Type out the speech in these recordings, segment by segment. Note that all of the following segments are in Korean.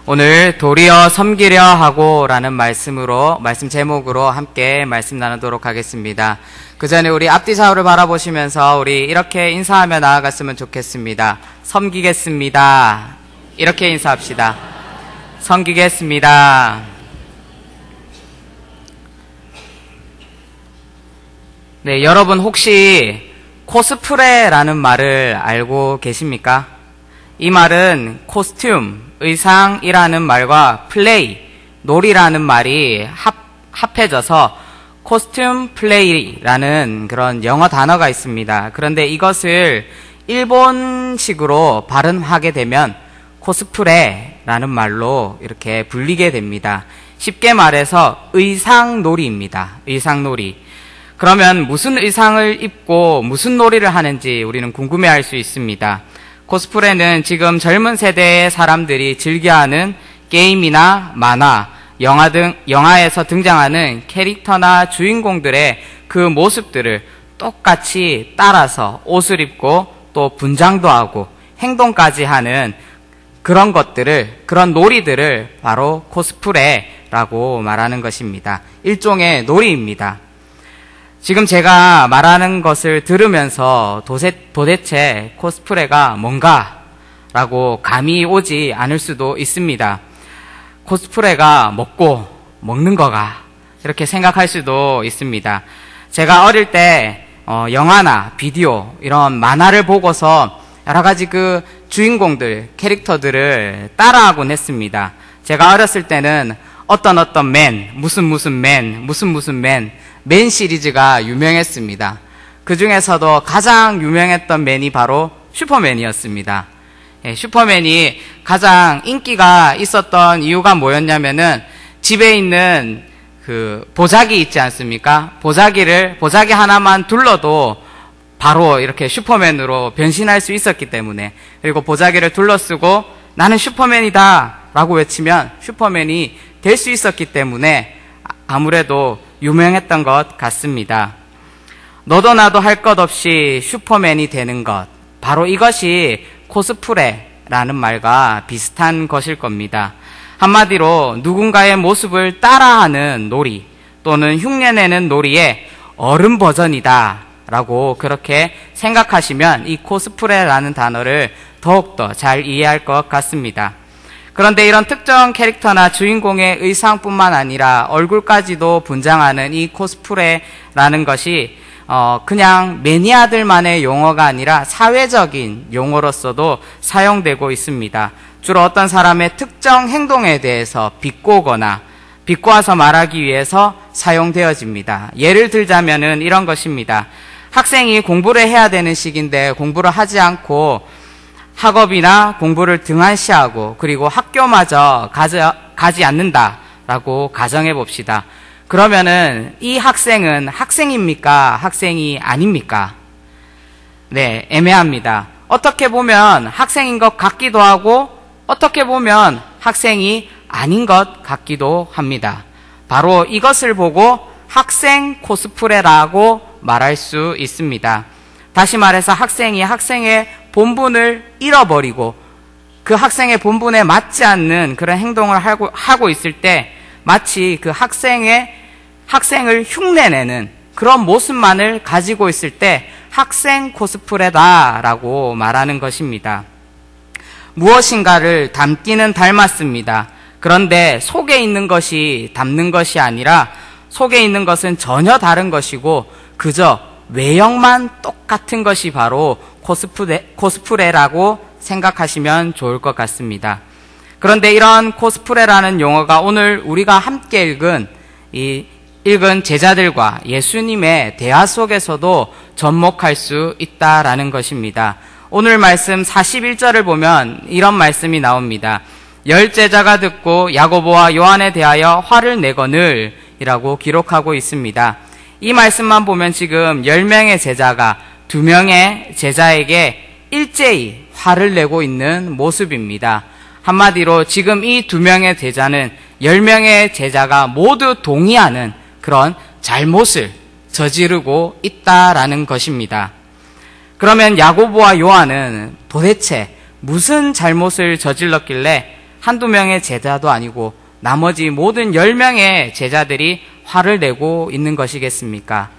오늘 도리어 섬기려 하고 라는 말씀 제목으로 함께 말씀 나누도록 하겠습니다. 그 전에 우리 앞뒤 좌우를 바라보시면서 우리 이렇게 인사하며 나아갔으면 좋겠습니다. 섬기겠습니다. 이렇게 인사합시다. 섬기겠습니다. 네, 여러분 혹시 코스프레라는 말을 알고 계십니까? 이 말은 코스튬, 의상이라는 말과 플레이, 놀이라는 말이 합해져서 코스튬 플레이라는 그런 영어 단어가 있습니다. 그런데 이것을 일본식으로 발음하게 되면 코스프레라는 말로 이렇게 불리게 됩니다. 쉽게 말해서 의상놀이입니다. 의상놀이. 그러면 무슨 의상을 입고 무슨 놀이를 하는지 우리는 궁금해할 수 있습니다. 코스프레는 지금 젊은 세대의 사람들이 즐겨하는 게임이나 만화, 영화에서 등장하는 캐릭터나 주인공들의 그 모습들을 똑같이 따라서 옷을 입고 또 분장도 하고 행동까지 하는 그런 놀이들을 바로 코스프레라고 말하는 것입니다. 일종의 놀이입니다. 지금 제가 말하는 것을 들으면서 도대체 코스프레가 뭔가라고 감이 오지 않을 수도 있습니다. 코스프레가 먹고 먹는 거가 이렇게 생각할 수도 있습니다. 제가 어릴 때 영화나 비디오 이런 만화를 보고서 여러 가지 그 주인공들, 캐릭터들을 따라하곤 했습니다. 제가 어렸을 때는 어떤 맨, 무슨 맨 시리즈가 유명했습니다. 그 중에서도 가장 유명했던 맨이 바로 슈퍼맨이었습니다. 슈퍼맨이 가장 인기가 있었던 이유가 뭐였냐면은 집에 있는 그 보자기 있지 않습니까? 보자기 하나만 둘러도 바로 이렇게 슈퍼맨으로 변신할 수 있었기 때문에, 그리고 보자기를 둘러쓰고 나는 슈퍼맨이다 라고 외치면 슈퍼맨이 될 수 있었기 때문에 아무래도 유명했던 것 같습니다. 너도 나도 할 것 없이 슈퍼맨이 되는 것, 바로 이것이 코스프레라는 말과 비슷한 것일 겁니다. 한마디로 누군가의 모습을 따라하는 놀이 또는 흉내내는 놀이의 어른 버전이다 라고 그렇게 생각하시면 이 코스프레라는 단어를 더욱더 잘 이해할 것 같습니다. 그런데 이런 특정 캐릭터나 주인공의 의상뿐만 아니라 얼굴까지도 분장하는 이 코스프레라는 것이 그냥 매니아들만의 용어가 아니라 사회적인 용어로서도 사용되고 있습니다. 주로 어떤 사람의 특정 행동에 대해서 비꼬아서 말하기 위해서 사용되어집니다. 예를 들자면은 이런 것입니다. 학생이 공부를 해야 되는 시기인데 공부를 하지 않고 학업이나 공부를 등한시하고 그리고 학교마저 가지 않는다라고 가정해 봅시다. 그러면은 이 학생은 학생입니까? 학생이 아닙니까? 네, 애매합니다. 어떻게 보면 학생인 것 같기도 하고 어떻게 보면 학생이 아닌 것 같기도 합니다. 바로 이것을 보고 학생 코스프레라고 말할 수 있습니다. 다시 말해서 학생이 학생의 본분을 잃어버리고 그 학생의 본분에 맞지 않는 그런 행동을 하고 있을 때 마치 그 학생을 흉내내는 그런 모습만을 가지고 있을 때 학생 코스프레다라고 말하는 것입니다. 무엇인가를 담기는 닮았습니다. 그런데 속에 있는 것이 담는 것이 아니라 속에 있는 것은 전혀 다른 것이고 그저 외형만 똑같은 것이 바로 코스프레라고 생각하시면 좋을 것 같습니다. 그런데 이런 코스프레라는 용어가 오늘 우리가 함께 읽은 제자들과 예수님의 대화 속에서도 접목할 수 있다라는 것입니다. 오늘 말씀 41절을 보면 이런 말씀이 나옵니다. 10제자가 듣고 야고보와 요한에 대하여 화를 내거늘 이라고 기록하고 있습니다. 이 말씀만 보면 지금 10명의 제자가 2명의 제자에게 일제히 화를 내고 있는 모습입니다. 한마디로 지금 이 2명의 제자는 10명의 제자가 모두 동의하는 그런 잘못을 저지르고 있다라는 것입니다. 그러면 야고보와 요한은 도대체 무슨 잘못을 저질렀길래 한두 명의 제자도 아니고 나머지 모든 10명의 제자들이 화를 내고 있는 것이겠습니까?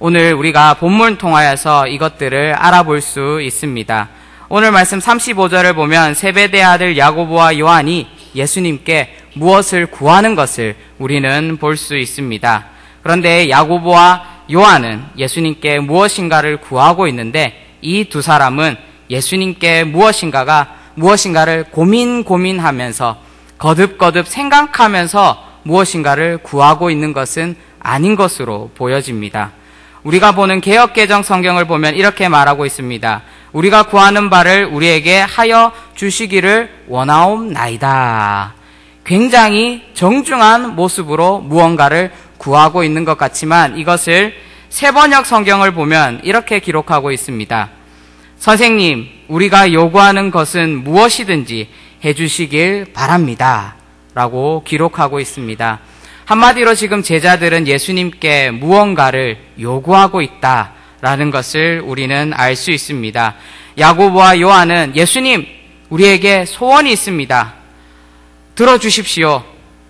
오늘 우리가 본문 통하여서 이것들을 알아볼 수 있습니다. 오늘 말씀 35절을 보면 세베대의 아들 야고보와 요한이 예수님께 무엇을 구하는 것을 우리는 볼 수 있습니다. 그런데 야고보와 요한은 예수님께 무엇인가를 구하고 있는데 이 두 사람은 예수님께 무엇인가를 고민하면서 거듭거듭 생각하면서 무엇인가를 구하고 있는 것은 아닌 것으로 보여집니다. 우리가 보는 개역개정 성경을 보면 이렇게 말하고 있습니다. 우리가 구하는 바를 우리에게 하여 주시기를 원하옵나이다. 굉장히 정중한 모습으로 무언가를 구하고 있는 것 같지만 이것을 세번역 성경을 보면 이렇게 기록하고 있습니다. 선생님, 우리가 요구하는 것은 무엇이든지 해주시길 바랍니다. 라고 기록하고 있습니다. 한마디로 지금 제자들은 예수님께 무언가를 요구하고 있다라는 것을 우리는 알 수 있습니다. 야고보와 요한은 예수님, 우리에게 소원이 있습니다. 들어주십시오.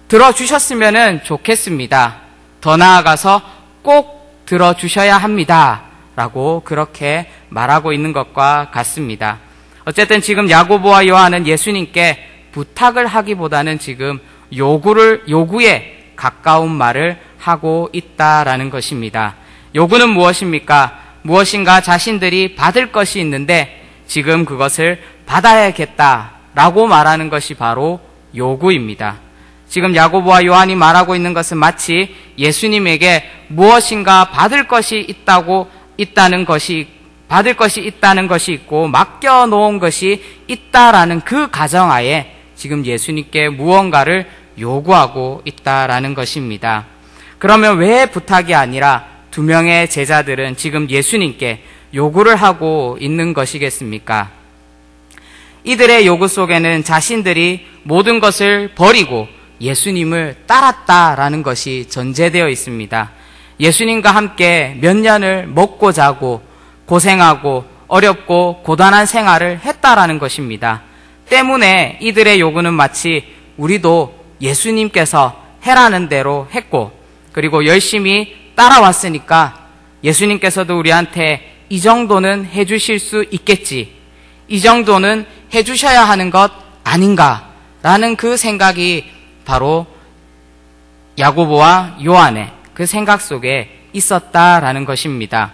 들어주셨으면 좋겠습니다. 더 나아가서 꼭 들어주셔야 합니다. 라고 그렇게 말하고 있는 것과 같습니다. 어쨌든 지금 야고보와 요한은 예수님께 부탁을 하기보다는 지금 요구에 가까운 말을 하고 있다라는 것입니다. 요구는 무엇입니까? 무엇인가 자신들이 받을 것이 있는데 지금 그것을 받아야겠다라고 말하는 것이 바로 요구입니다. 지금 야고보와 요한이 말하고 있는 것은 마치 예수님에게 무엇인가 받을 것이 있다는 것이 있고 맡겨놓은 것이 있다라는 그 가정하에 지금 예수님께 무언가를 요구하고 있다라는 것입니다. 그러면 왜 부탁이 아니라 두 명의 제자들은 지금 예수님께 요구를 하고 있는 것이겠습니까? 이들의 요구 속에는 자신들이 모든 것을 버리고 예수님을 따랐다라는 것이 전제되어 있습니다. 예수님과 함께 몇 년을 먹고 자고 고생하고 어렵고 고단한 생활을 했다라는 것입니다. 때문에 이들의 요구는 마치 우리도 예수님께서 해라는 대로 했고 그리고 열심히 따라왔으니까 예수님께서도 우리한테 이 정도는 해주실 수 있겠지, 이 정도는 해주셔야 하는 것 아닌가라는 그 생각이 바로 야고보와 요한의 그 생각 속에 있었다라는 것입니다.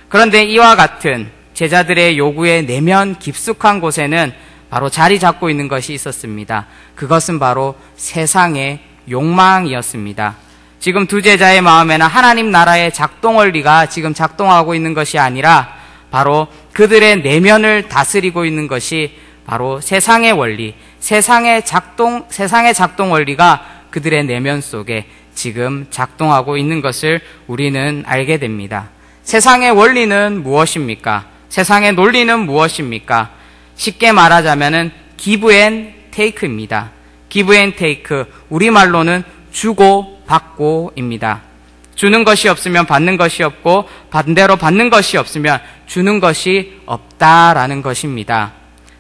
그런데 이와 같은 제자들의 요구의 내면 깊숙한 곳에는 바로 자리 잡고 있는 것이 있었습니다. 그것은 바로 세상의 욕망이었습니다. 지금 두 제자의 마음에는 하나님 나라의 작동 원리가 지금 작동하고 있는 것이 아니라 바로 그들의 내면을 다스리고 있는 것이 바로 세상의 원리, 세상의 작동 원리가 그들의 내면 속에 지금 작동하고 있는 것을 우리는 알게 됩니다. 세상의 원리는 무엇입니까? 세상의 논리는 무엇입니까? 쉽게 말하자면은 give and take입니다. give and take, 우리말로는 주고 받고입니다. 주는 것이 없으면 받는 것이 없고 반대로 받는 것이 없으면 주는 것이 없다라는 것입니다.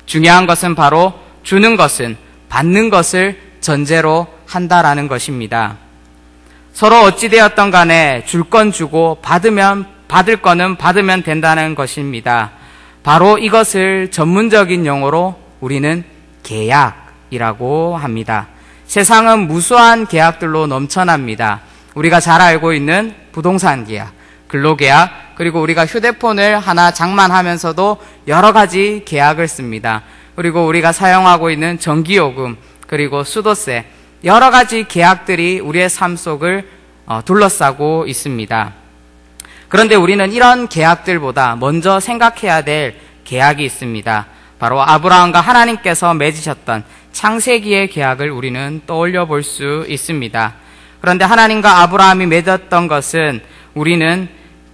중요한 것은 바로 주는 것은 받는 것을 전제로 한다라는 것입니다. 서로 어찌되었던 간에 줄 건 주고 받을 거는 받으면 된다는 것입니다. 바로 이것을 전문적인 용어로 우리는 계약이라고 합니다. 세상은 무수한 계약들로 넘쳐납니다. 우리가 잘 알고 있는 부동산 계약, 근로계약, 그리고 우리가 휴대폰을 하나 장만하면서도 여러 가지 계약을 씁니다. 그리고 우리가 사용하고 있는 전기요금, 그리고 수도세, 여러 가지 계약들이 우리의 삶 속을 둘러싸고 있습니다. 그런데 우리는 이런 계약들보다 먼저 생각해야 될 계약이 있습니다. 바로 아브라함과 하나님께서 맺으셨던 창세기의 계약을 우리는 떠올려 볼 수 있습니다. 그런데 하나님과 아브라함이 맺었던 것은 우리는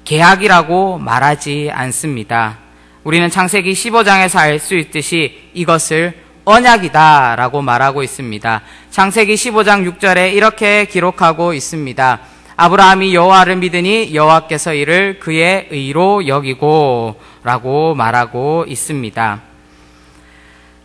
계약이라고 말하지 않습니다. 우리는 창세기 15장에서 알 수 있듯이 이것을 언약이다라고 말하고 있습니다. 창세기 15장 6절에 이렇게 기록하고 있습니다. 아브라함이 여호와를 믿으니 여호와께서 이를 그의 의로 여기고 라고 말하고 있습니다.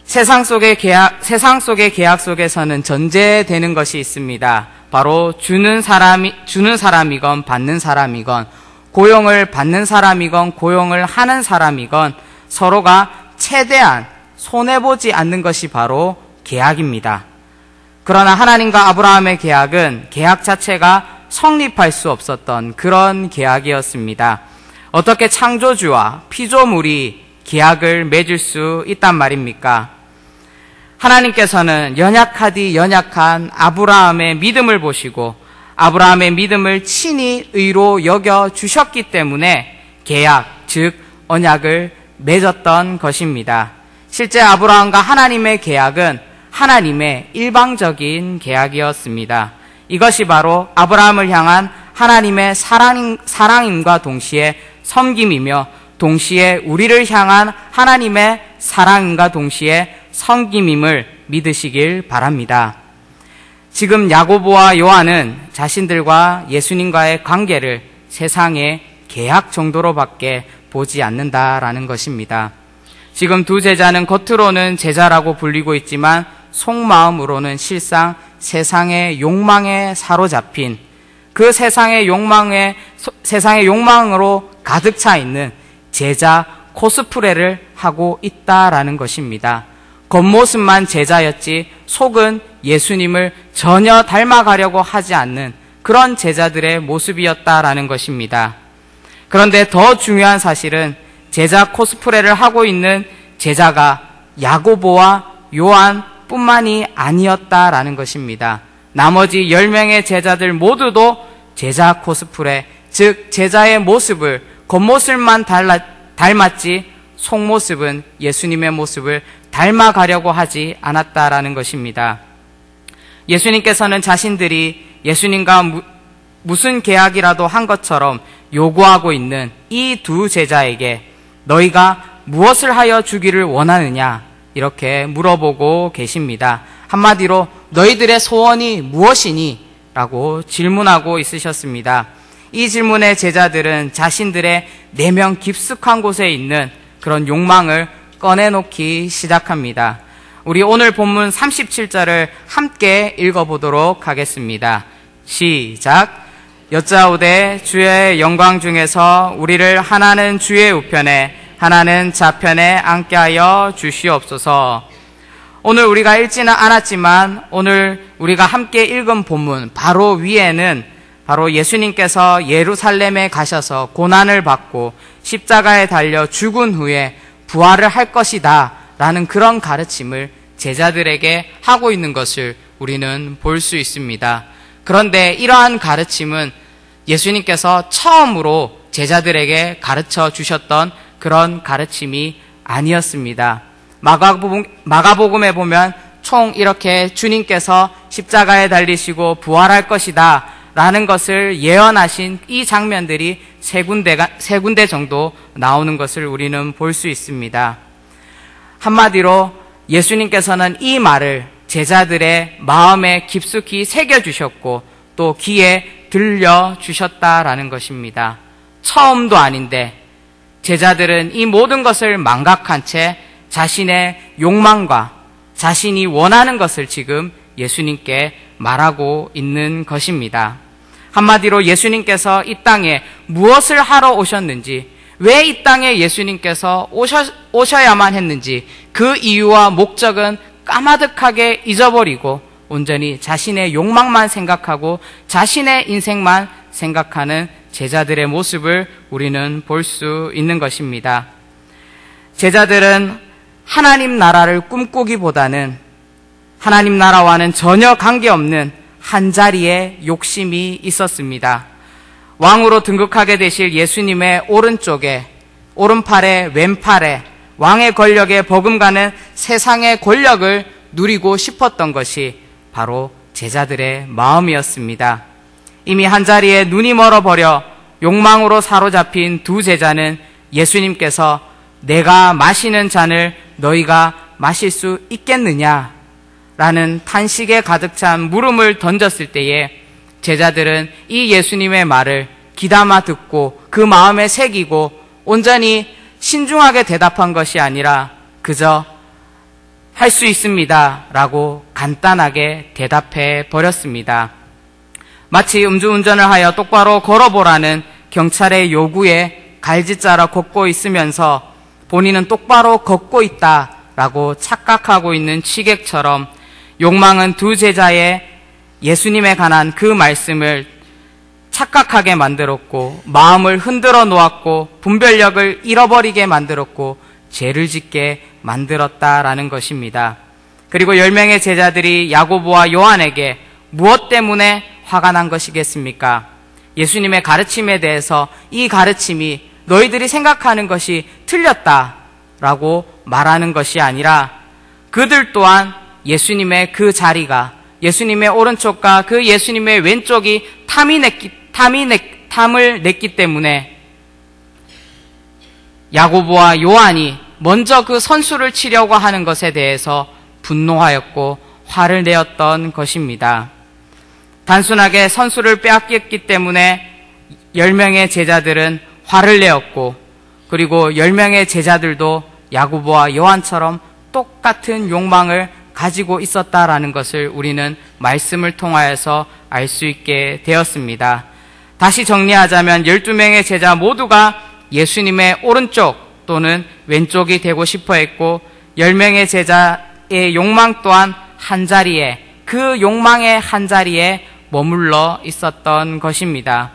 세상 속의 계약 속에서는 전제되는 것이 있습니다. 바로 주는 사람이건 받는 사람이건, 고용을 받는 사람이건 고용을 하는 사람이건 서로가 최대한 손해보지 않는 것이 바로 계약입니다. 그러나 하나님과 아브라함의 계약은 계약 자체가 성립할 수 없었던 그런 계약이었습니다. 어떻게 창조주와 피조물이 계약을 맺을 수 있단 말입니까? 하나님께서는 연약하디 연약한 아브라함의 믿음을 보시고 아브라함의 믿음을 친히 의로 여겨 주셨기 때문에 계약, 즉 언약을 맺었던 것입니다. 실제 아브라함과 하나님의 계약은 하나님의 일방적인 계약이었습니다. 이것이 바로 아브라함을 향한 하나님의 사랑임과 동시에 섬김이며 동시에 우리를 향한 하나님의 사랑임과 동시에 섬김임을 믿으시길 바랍니다. 지금 야고보와 요한은 자신들과 예수님과의 관계를 세상의 계약 정도로밖에 보지 않는다라는 것입니다. 지금 두 제자는 겉으로는 제자라고 불리고 있지만 속마음으로는 실상 세상의 욕망에 사로잡힌 그 세상의 욕망으로 가득 차 있는 제자 코스프레를 하고 있다라는 것입니다. 겉모습만 제자였지 속은 예수님을 전혀 닮아가려고 하지 않는 그런 제자들의 모습이었다라는 것입니다. 그런데 더 중요한 사실은 제자 코스프레를 하고 있는 제자가 야고보와 요한뿐만이 아니었다라는 것입니다. 나머지 10명의 제자들 모두도 제자 코스프레, 즉 제자의 모습을 겉모습만 닮았지 속모습은 예수님의 모습을 닮아가려고 하지 않았다라는 것입니다. 예수님께서는 자신들이 예수님과 무슨 계약이라도 한 것처럼 요구하고 있는 이 두 제자에게 너희가 무엇을 하여 주기를 원하느냐 이렇게 물어보고 계십니다. 한마디로 너희들의 소원이 무엇이니? 라고 질문하고 있으셨습니다. 이 질문에 제자들은 자신들의 내면 깊숙한 곳에 있는 그런 욕망을 꺼내놓기 시작합니다. 우리 오늘 본문 37절을 함께 읽어보도록 하겠습니다. 시작. 여짜오되 주의 영광 중에서 우리를 하나는 주의 우편에 하나는 좌편에 앉게 하여 주시옵소서. 오늘 우리가 읽지는 않았지만 오늘 우리가 함께 읽은 본문 바로 위에는 바로 예수님께서 예루살렘에 가셔서 고난을 받고 십자가에 달려 죽은 후에 부활을 할 것이다 라는 그런 가르침을 제자들에게 하고 있는 것을 우리는 볼 수 있습니다. 그런데 이러한 가르침은 예수님께서 처음으로 제자들에게 가르쳐 주셨던 그런 가르침이 아니었습니다. 마가복음에 보면 총 이렇게 주님께서 십자가에 달리시고 부활할 것이다 라는 것을 예언하신 이 장면들이 세 군데 정도 나오는 것을 우리는 볼 수 있습니다. 한마디로 예수님께서는 이 말을 제자들의 마음에 깊숙이 새겨주셨고 또 귀에 들려주셨다라는 것입니다. 처음도 아닌데 제자들은 이 모든 것을 망각한 채 자신의 욕망과 자신이 원하는 것을 지금 예수님께 말하고 있는 것입니다. 한마디로 예수님께서 이 땅에 무엇을 하러 오셨는지, 왜 이 땅에 예수님께서 오셔야만 했는지 그 이유와 목적은 까마득하게 잊어버리고 온전히 자신의 욕망만 생각하고 자신의 인생만 생각하는 제자들의 모습을 우리는 볼 수 있는 것입니다. 제자들은 하나님 나라를 꿈꾸기보다는 하나님 나라와는 전혀 관계없는 한 자리에 욕심이 있었습니다. 왕으로 등극하게 되실 예수님의 오른쪽에, 오른팔에, 왼팔에 왕의 권력에 버금가는 세상의 권력을 누리고 싶었던 것이 바로 제자들의 마음이었습니다. 이미 한 자리에 눈이 멀어버려 욕망으로 사로잡힌 두 제자는 예수님께서 내가 마시는 잔을 너희가 마실 수 있겠느냐? 라는 탄식에 가득 찬 물음을 던졌을 때에 제자들은 이 예수님의 말을 귀담아 듣고 그 마음에 새기고 온전히 신중하게 대답한 것이 아니라 그저 할 수 있습니다. 라고 간단하게 대답해 버렸습니다. 마치 음주운전을 하여 똑바로 걸어보라는 경찰의 요구에 갈짓자라 걷고 있으면서 본인은 똑바로 걷고 있다라고 착각하고 있는 취객처럼 욕망은 두 제자의 예수님에 관한 그 말씀을 착각하게 만들었고 마음을 흔들어 놓았고 분별력을 잃어버리게 만들었고 죄를 짓게 만들었다라는 것입니다. 그리고 10명의 제자들이 야고보와 요한에게 무엇 때문에 화가 난 것이겠습니까? 예수님의 가르침에 대해서 이 가르침이 너희들이 생각하는 것이 틀렸다라고 말하는 것이 아니라 그들 또한 예수님의 그 자리가 예수님의 오른쪽과 그 예수님의 왼쪽이 탐을 냈기 때문에 야고보와 요한이 먼저 그 선수를 치려고 하는 것에 대해서 분노하였고 화를 내었던 것입니다. 단순하게 선수를 빼앗겼기 때문에 10명의 제자들은 화를 내었고 그리고 10명의 제자들도 야고보와 요한처럼 똑같은 욕망을 가지고 있었다라는 것을 우리는 말씀을 통하여서 알 수 있게 되었습니다. 다시 정리하자면 12명의 제자 모두가 예수님의 오른쪽 또는 왼쪽이 되고 싶어 했고 10명의 제자의 욕망 또한 한자리에 그 욕망의 한자리에 머물러 있었던 것입니다.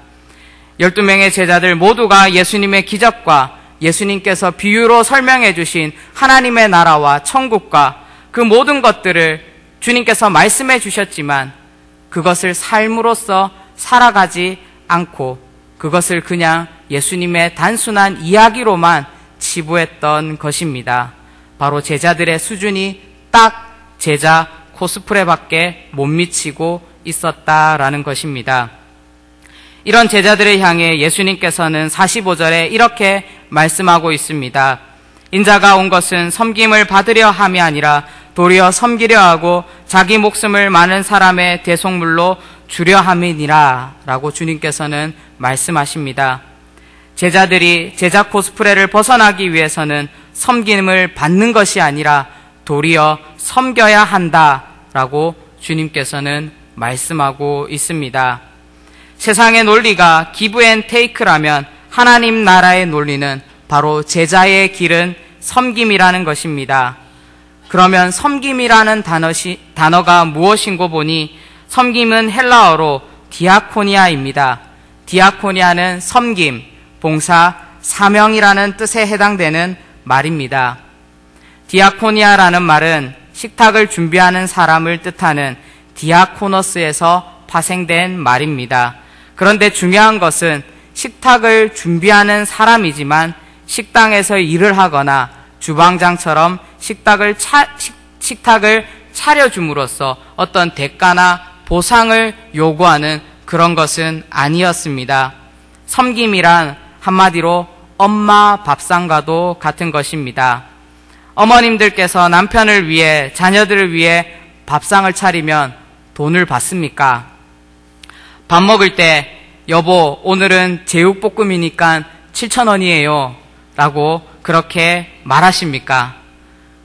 12명의 제자들 모두가 예수님의 기적과 예수님께서 비유로 설명해 주신 하나님의 나라와 천국과 그 모든 것들을 주님께서 말씀해 주셨지만 그것을 삶으로써 살아가지 않고 그것을 그냥 예수님의 단순한 이야기로만 치부했던 것입니다. 바로 제자들의 수준이 딱 제자 코스프레밖에 못 미치고 있었다라는 것입니다. 이런 제자들을 향해 예수님께서는 45절에 이렇게 말씀하고 있습니다. 인자가 온 것은 섬김을 받으려 함이 아니라 도리어 섬기려 하고 자기 목숨을 많은 사람의 대속물로 주려 함이니라 라고 주님께서는 말씀하십니다. 제자들이 제자 코스프레를 벗어나기 위해서는 섬김을 받는 것이 아니라 도리어 섬겨야 한다라고 주님께서는 말씀하고 있습니다. 세상의 논리가 기브 앤 테이크라면 하나님 나라의 논리는 바로 제자의 길은 섬김이라는 것입니다. 그러면 섬김이라는 단어가 무엇인고 보니 섬김은 헬라어로 디아코니아입니다. 디아코니아는 섬김, 봉사, 사명이라는 뜻에 해당되는 말입니다. 디아코니아라는 말은 식탁을 준비하는 사람을 뜻하는 디아코너스에서 파생된 말입니다. 그런데 중요한 것은 식탁을 준비하는 사람이지만 식당에서 일을 하거나 주방장처럼 식탁을 차려줌으로써 어떤 대가나 보상을 요구하는 그런 것은 아니었습니다. 섬김이란 한마디로 엄마 밥상과도 같은 것입니다. 어머님들께서 남편을 위해 자녀들을 위해 밥상을 차리면 돈을 받습니까? 밥 먹을 때 여보 오늘은 제육볶음이니까 7,000원이에요 라고 그렇게 말하십니까?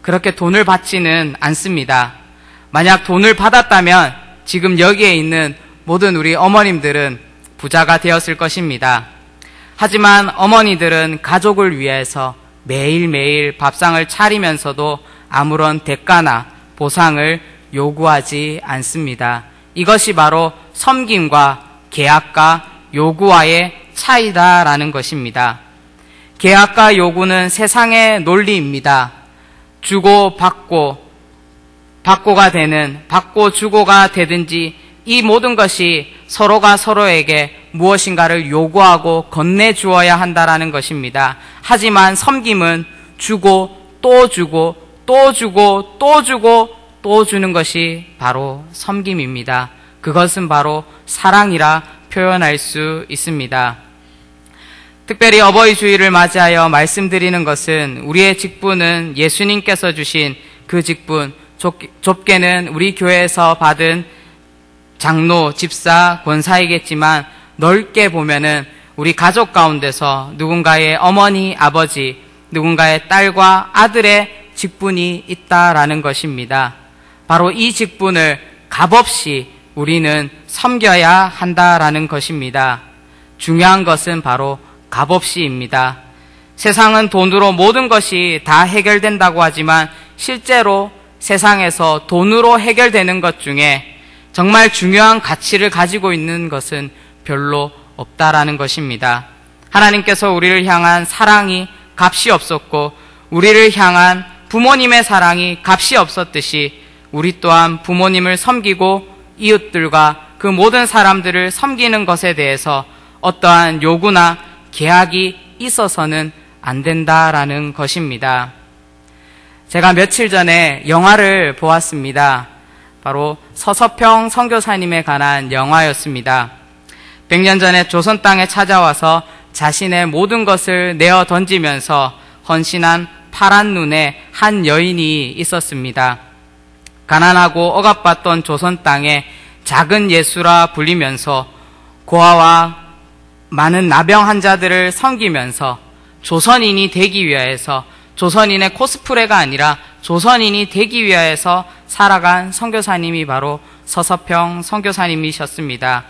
그렇게 돈을 받지는 않습니다. 만약 돈을 받았다면 지금 여기에 있는 모든 우리 어머님들은 부자가 되었을 것입니다. 하지만 어머니들은 가족을 위해서 매일매일 밥상을 차리면서도 아무런 대가나 보상을 요구하지 않습니다. 이것이 바로 섬김과 계약과 요구와의 차이다라는 것입니다. 계약과 요구는 세상의 논리입니다. 주고 받고가 되는, 받고 주고가 되든지 이 모든 것이 서로가 서로에게 무엇인가를 요구하고 건네주어야 한다라는 것입니다. 하지만 섬김은 주고 또 주고 또 주고 또 주고 또 주는 것이 바로 섬김입니다. 그것은 바로 사랑이라 표현할 수 있습니다. 특별히 어버이 주일을 맞이하여 말씀드리는 것은 우리의 직분은 예수님께서 주신 그 직분, 좁게는 우리 교회에서 받은 장로, 집사, 권사이겠지만 넓게 보면은 우리 가족 가운데서 누군가의 어머니, 아버지, 누군가의 딸과 아들의 직분이 있다라는 것입니다. 바로 이 직분을 값없이 우리는 섬겨야 한다라는 것입니다. 중요한 것은 바로 값없이입니다. 세상은 돈으로 모든 것이 다 해결된다고 하지만 실제로 세상에서 돈으로 해결되는 것 중에 정말 중요한 가치를 가지고 있는 것은 별로 없다라는 것입니다. 하나님께서 우리를 향한 사랑이 값이 없었고 우리를 향한 부모님의 사랑이 값이 없었듯이 우리 또한 부모님을 섬기고 이웃들과 그 모든 사람들을 섬기는 것에 대해서 어떠한 요구나 계약이 있어서는 안 된다라는 것입니다. 제가 며칠 전에 영화를 보았습니다. 바로 서서평 선교사님에 관한 영화였습니다. 100년 전에 조선 땅에 찾아와서 자신의 모든 것을 내어 던지면서 헌신한 파란 눈의 한 여인이 있었습니다. 가난하고 억압받던 조선 땅에 작은 예수라 불리면서 고아와 많은 나병 환자들을 섬기면서 조선인이 되기 위하여서 조선인의 코스프레가 아니라 조선인이 되기 위하여서 살아간 선교사님이 바로 서서평 선교사님이셨습니다.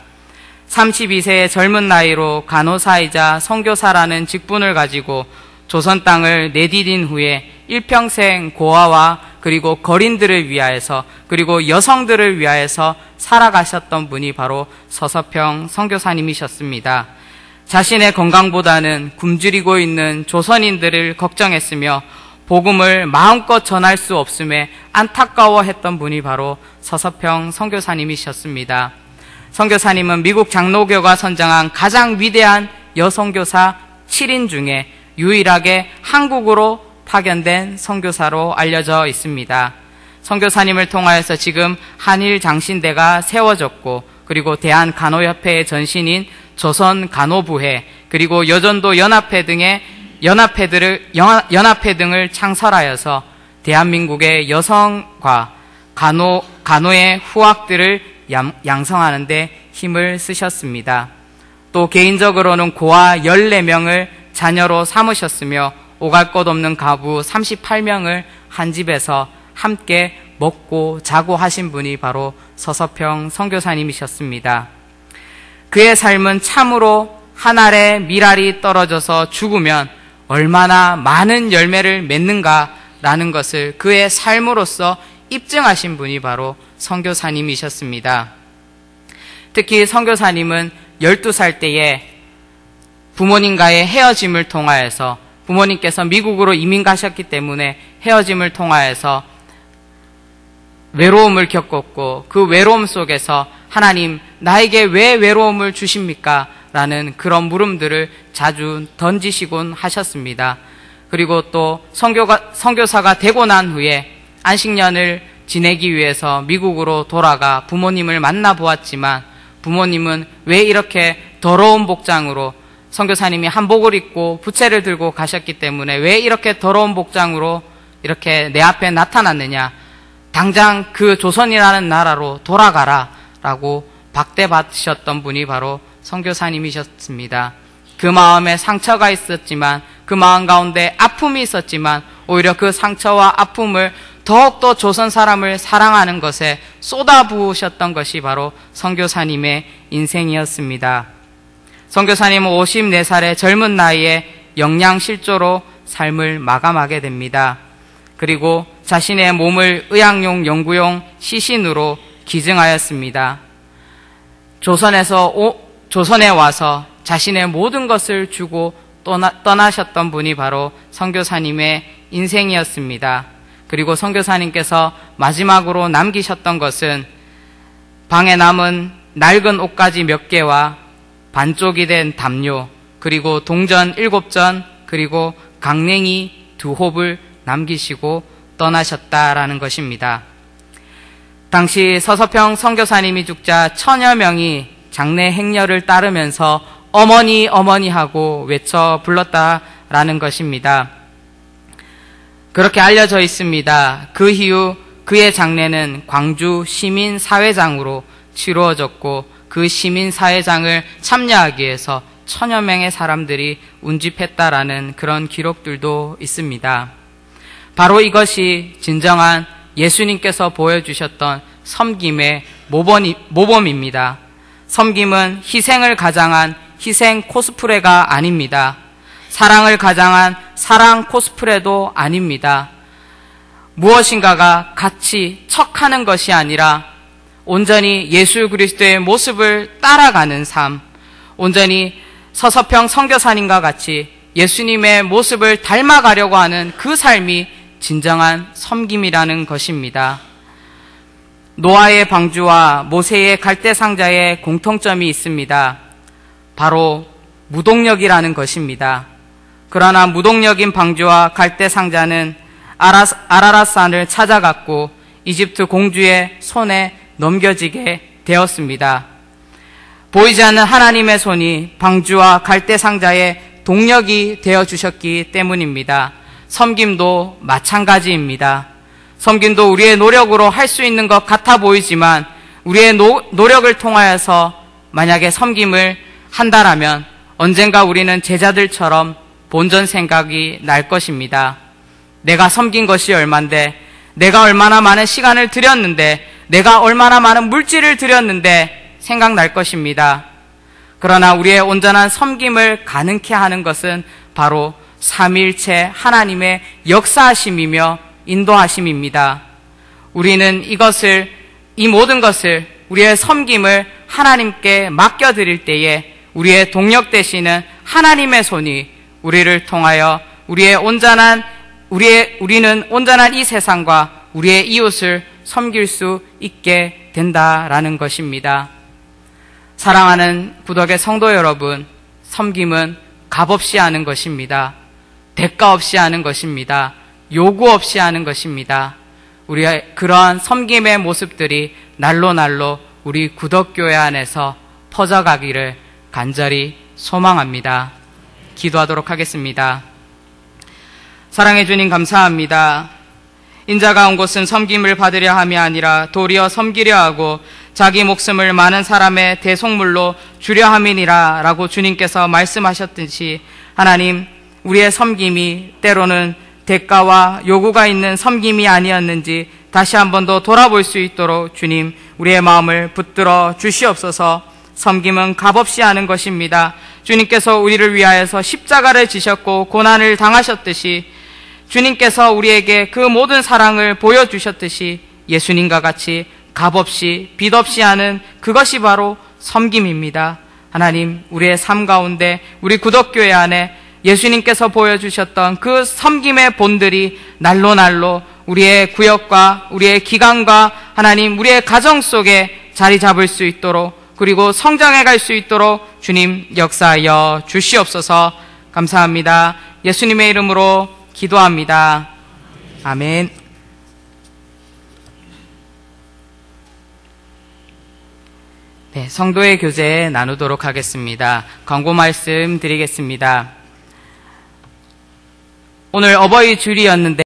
32세의 젊은 나이로 간호사이자 선교사라는 직분을 가지고 조선 땅을 내디딘 후에 일평생 고아와 그리고 거린들을 위하여서 그리고 여성들을 위하여서 살아가셨던 분이 바로 서서평 선교사님이셨습니다. 자신의 건강보다는 굶주리고 있는 조선인들을 걱정했으며 복음을 마음껏 전할 수 없음에 안타까워했던 분이 바로 서서평 선교사님이셨습니다. 선교사님은 미국 장로교가 선정한 가장 위대한 여선교사 7인 중에 유일하게 한국으로 파견된 선교사로 알려져 있습니다. 선교사님을 통하여서 지금 한일 장신대가 세워졌고 그리고 대한간호협회의 전신인 조선간호부회 그리고 여전도 연합회 등을 창설하여서 대한민국의 여성과 간호의 후학들을 양성하는 데 힘을 쓰셨습니다. 또 개인적으로는 고아 14명을 자녀로 삼으셨으며 오갈 것 없는 가부 38명을 한 집에서 함께 먹고 자고 하신 분이 바로 서서평 선교사님이셨습니다. 그의 삶은 참으로 한 알의 밀알이 떨어져서 죽으면 얼마나 많은 열매를 맺는가라는 것을 그의 삶으로서 입증하신 분이 바로 선교사님이셨습니다. 특히 선교사님은 12살 때에 부모님과의 헤어짐을 통하여서 부모님께서 미국으로 이민 가셨기 때문에 헤어짐을 통하여서 외로움을 겪었고 그 외로움 속에서 하나님 나에게 왜 외로움을 주십니까? 라는 그런 물음들을 자주 던지시곤 하셨습니다. 그리고 또 선교사가 되고 난 후에 안식년을 지내기 위해서 미국으로 돌아가 부모님을 만나보았지만 부모님은 왜 이렇게 더러운 복장으로 선교사님이 한복을 입고 부채를 들고 가셨기 때문에 왜 이렇게 더러운 복장으로 이렇게 내 앞에 나타났느냐 당장 그 조선이라는 나라로 돌아가라 라고 박대받으셨던 분이 바로 선교사님이셨습니다. 그 마음에 상처가 있었지만 그 마음 가운데 아픔이 있었지만 오히려 그 상처와 아픔을 더욱더 조선 사람을 사랑하는 것에 쏟아부으셨던 것이 바로 선교사님의 인생이었습니다. 선교사님은 54살의 젊은 나이에 영양실조로 삶을 마감하게 됩니다. 그리고 자신의 몸을 의학용 연구용 시신으로 기증하였습니다. 조선에 와서 자신의 모든 것을 주고 떠나셨던 분이 바로 선교사님의 인생이었습니다. 그리고 선교사님께서 마지막으로 남기셨던 것은 방에 남은 낡은 옷가지 몇 개와 반쪽이 된 담요, 그리고 동전 7전, 그리고 강냉이 2홉을 남기시고 떠나셨다라는 것입니다. 당시 서서평 선교사님이 죽자 1000여 명이 장례 행렬을 따르면서 어머니 어머니 하고 외쳐 불렀다라는 것입니다. 그렇게 알려져 있습니다. 그 이후 그의 장례는 광주 시민사회장으로 치루어졌고 그 시민사회장을 참여하기 위해서 1000여 명의 사람들이 운집했다라는 그런 기록들도 있습니다. 바로 이것이 진정한 예수님께서 보여주셨던 섬김의 모범입니다. 섬김은 희생을 가장한 희생 코스프레가 아닙니다. 사랑을 가장한 사랑 코스프레도 아닙니다. 무엇인가가 같이 척하는 것이 아니라 온전히 예수 그리스도의 모습을 따라가는 삶, 온전히 서서평 선교사님과 같이 예수님의 모습을 닮아가려고 하는 그 삶이 진정한 섬김이라는 것입니다. 노아의 방주와 모세의 갈대상자의 공통점이 있습니다. 바로 무동력이라는 것입니다. 그러나 무동력인 방주와 갈대상자는 아라랏산을 찾아갔고 이집트 공주의 손에 넘겨지게 되었습니다. 보이지 않는 하나님의 손이 방주와 갈대상자의 동력이 되어주셨기 때문입니다. 섬김도 마찬가지입니다. 섬김도 우리의 노력으로 할 수 있는 것 같아 보이지만 우리의 노력을 통하여서 만약에 섬김을 한다라면 언젠가 우리는 제자들처럼 본전 생각이 날 것입니다. 내가 섬긴 것이 얼만데, 내가 얼마나 많은 시간을 들였는데, 내가 얼마나 많은 물질을 들였는데 생각날 것입니다. 그러나 우리의 온전한 섬김을 가능케 하는 것은 바로 삼위일체 하나님의 역사하심이며 인도하심입니다. 우리는 이 모든 것을, 우리의 섬김을 하나님께 맡겨드릴 때에 우리의 동력 되시는 하나님의 손이 우리를 통하여 우리는 온전한 이 세상과 우리의 이웃을 섬길 수 있게 된다라는 것입니다. 사랑하는 구덕의 성도 여러분, 섬김은 값없이 하는 것입니다. 대가 없이 하는 것입니다. 요구 없이 하는 것입니다. 우리의 그러한 섬김의 모습들이 날로 우리 구덕교회 안에서 퍼져가기를 간절히 소망합니다. 기도하도록 하겠습니다. 사랑해 주님 감사합니다. 인자가 온 곳은 섬김을 받으려 함이 아니라 도리어 섬기려 하고 자기 목숨을 많은 사람의 대속물로 주려 함이니라 라고 주님께서 말씀하셨듯이 하나님, 우리의 섬김이 때로는 대가와 요구가 있는 섬김이 아니었는지 다시 한 번 더 돌아볼 수 있도록 주님, 우리의 마음을 붙들어 주시옵소서. 섬김은 값없이 하는 것입니다. 주님께서 우리를 위하여서 십자가를 지셨고 고난을 당하셨듯이 주님께서 우리에게 그 모든 사랑을 보여주셨듯이 예수님과 같이 값없이 빚 없이 하는 그것이 바로 섬김입니다. 하나님, 우리의 삶 가운데 우리 구덕교회 안에 예수님께서 보여주셨던 그 섬김의 본들이 날로 우리의 구역과 우리의 기관과 하나님 우리의 가정 속에 자리 잡을 수 있도록, 그리고 성장해 갈 수 있도록 주님 역사하여 주시옵소서. 감사합니다. 예수님의 이름으로 기도합니다. 아멘. 네, 성도의 교제 나누도록 하겠습니다. 광고 말씀 드리겠습니다. 오늘 어버이 주일이었는데